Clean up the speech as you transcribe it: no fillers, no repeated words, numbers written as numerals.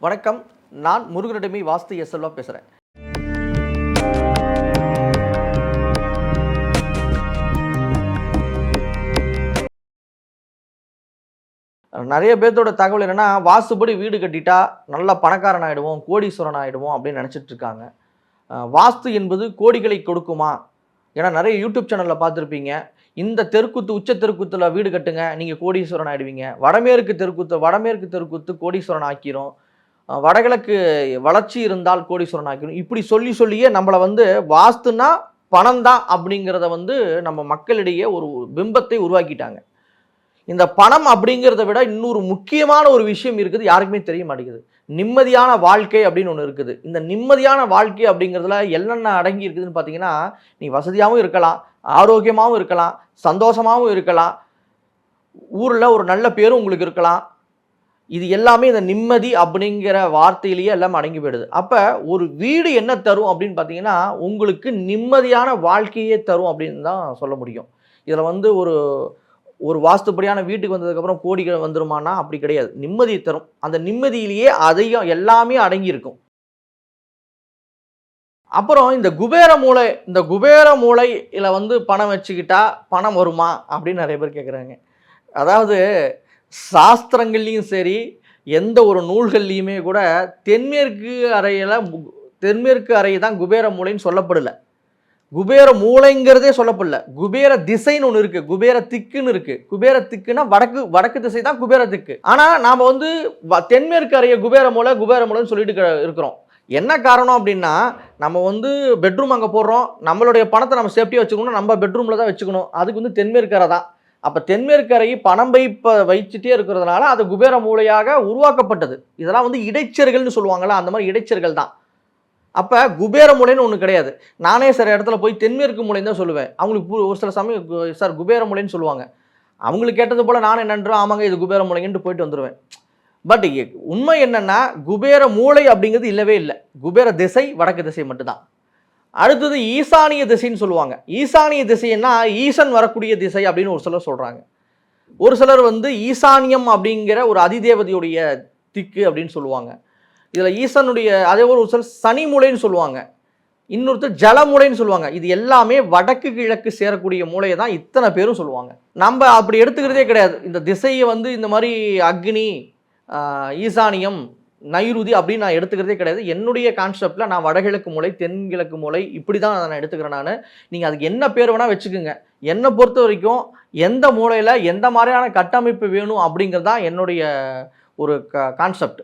வணக்கம். நான் முருகனிடமே வாஸ்து எஸ்எல்வா பேசுகிறேன். நிறைய பேர்த்தோட தகவல் என்னென்னா, வாஸ்துபடி வீடு கட்டிட்டா நல்லா பணக்காரன் ஆகிடுவோம், கோடீஸ்வரன் ஆகிடுவோம் அப்படின்னு நினச்சிட்டு இருக்காங்க. வாஸ்து என்பது கோடிகளை கொடுக்குமா? ஏன்னா நிறைய யூடியூப் சேனலில் பார்த்துருப்பீங்க. இந்த தெருக்கூத்து உச்ச தெருக்கூத்தில் வீடு கட்டுங்க, நீங்கள் கோடீஸ்வரன் ஆகிடுவீங்க. வடமேற்கு தெருக்கூத்து கோடீஸ்வரன் ஆக்கிரும். வடகிழக்கு வளர்ச்சி இருந்தால் கோடீஸ்வரன் ஆக்கிடும். இப்படி சொல்லியே நம்மளை வாஸ்துனா பணம் தான் அப்படிங்கிறத நம்ம மக்களிடையே ஒரு பிம்பத்தை உருவாக்கிட்டாங்க. இந்த பணம் அப்படிங்கிறத விட இன்னொரு முக்கியமான ஒரு விஷயம் இருக்குது, யாருக்குமே தெரிய மாட்டேங்குது. நிம்மதியான வாழ்க்கை அப்படின்னு ஒன்று இருக்குது. இந்த நிம்மதியான வாழ்க்கை அப்படிங்கிறதுல என்னென்ன அடங்கி இருக்குதுன்னு பார்த்தீங்கன்னா, நீ வசதியாகவும் இருக்கலாம், ஆரோக்கியமாகவும் இருக்கலாம், சந்தோஷமாகவும் இருக்கலாம், ஊரில் ஒரு நல்ல பேரும் உங்களுக்கு இருக்கலாம். இது எல்லாமே இந்த நிம்மதி அப்படிங்கிற வார்த்தையிலேயே எல்லாம் அடங்கி போயிடுது. அப்போ ஒரு வீடு என்ன தரும் அப்படின்னு பார்த்தீங்கன்னா, உங்களுக்கு நிம்மதியான வாழ்க்கையே தரும் அப்படின்னு தான் சொல்ல முடியும். இதில் ஒரு ஒரு வாஸ்துப்படியான வீட்டுக்கு வந்ததுக்கப்புறம் கோடிகள் வந்துருமானா அப்படி கிடையாது. நிம்மதியை தரும். அந்த நிம்மதியிலேயே அதையும் எல்லாமே அடங்கி இருக்கும். அப்புறம் இந்த குபேர மூளையில் பணம் வச்சுக்கிட்டா பணம் வருமா அப்படின்னு நிறைய பேர் கேட்குறாங்க. அதாவது சாஸ்திரங்கள்லையும் சரி, எந்த ஒரு நூல்கள்லையுமே கூட தென்மேற்கு அறை தான் குபேர மூலைன்னு சொல்லப்படலை. குபேர மூளைங்கிறதே சொல்லப்படல. குபேர திசைன்னு ஒன்று இருக்குது, குபேர திக்குன்னு இருக்குது. குபேர திக்குன்னா வடக்கு திசை தான் குபேர திக்கு. ஆனால் நாம் தென்மேற்கு அறைய குபேர மூலைன்னு சொல்லிட்டு இருக்கிறோம். என்ன காரணம் அப்படின்னா, நம்ம பெட்ரூம் அங்கே போடுறோம், நம்மளுடைய பணத்தை நம்ம சேஃப்டியாக வச்சுக்கணும், நம்ம பெட்ரூமில் தான் வச்சுக்கணும். அதுக்கு தென்மேற்கு அறை தான். அப்போ தென்மேற்கு அறை பணம் வைச்சுட்டே இருக்கிறதுனால அது குபேர மூலையாக உருவாக்கப்பட்டது. இதெல்லாம் இடைச்சர்கள்னு சொல்லுவாங்களா, அந்த மாதிரி இடைச்சர்கள் தான். அப்போ குபேர மூலைன்னு ஒன்று கிடையாது. நானே சில இடத்துல போய் தென்மேற்கு மூலைன்னு தான் சொல்லுவேன். அவங்களுக்கு ஒரு சில சமயம் சார் குபேர மூலைன்னு சொல்லுவாங்க. அவங்களுக்கு கேட்டது போல் நான் என்னன்றோம், ஆமாங்க இது குபேர மூலைங்கன்ட்டு போயிட்டு வந்துடுவேன். பட் உண்மை என்னென்னா, குபேர மூலை அப்படிங்கிறது இல்லவே இல்லை. குபேர திசை வடக்கு திசை மட்டும்தான். அடுத்தது ஈசானிய திசைன்னு சொல்லுவாங்க. ஈசானிய திசைன்னா ஈசன் வரக்கூடிய திசை அப்படின்னு ஒரு சிலர் சொல்கிறாங்க. ஒரு சிலர் ஈசானியம் அப்படிங்கிற ஒரு அதிதேவதையுடைய திக்கு அப்படின்னு சொல்லுவாங்க. இதில் ஈசனுடைய அதே ஒரு சிலர் சனி மூலைன்னு சொல்லுவாங்க, இன்னொருத்தர் ஜலமூலைன்னு சொல்லுவாங்க. இது எல்லாமே வடக்கு கிழக்கு சேரக்கூடிய மூலையை தான் இத்தனை பேரும் சொல்லுவாங்க. நம்ம அப்படி எடுத்துக்கிறதே கிடையாது. இந்த திசையை இந்த மாதிரி அக்னி, ஈசானியம், நைருதி அப்படின்னு நான் எடுத்துக்கிறதே கிடையாது. என்னுடைய கான்செப்டில் நான் வடகிழக்கு மூலை, தென்கிழக்கு மூலை இப்படி தான் நான் எடுத்துக்கிறேன். நீங்கள் அதுக்கு என்ன பேர் வேணால் வச்சுக்கோங்க. என்னை பொறுத்த வரைக்கும் எந்த மூலையில் எந்த மாதிரியான கட்டமைப்பு வேணும் அப்படிங்கிறது தான் என்னுடைய ஒரு கான்செப்ட்.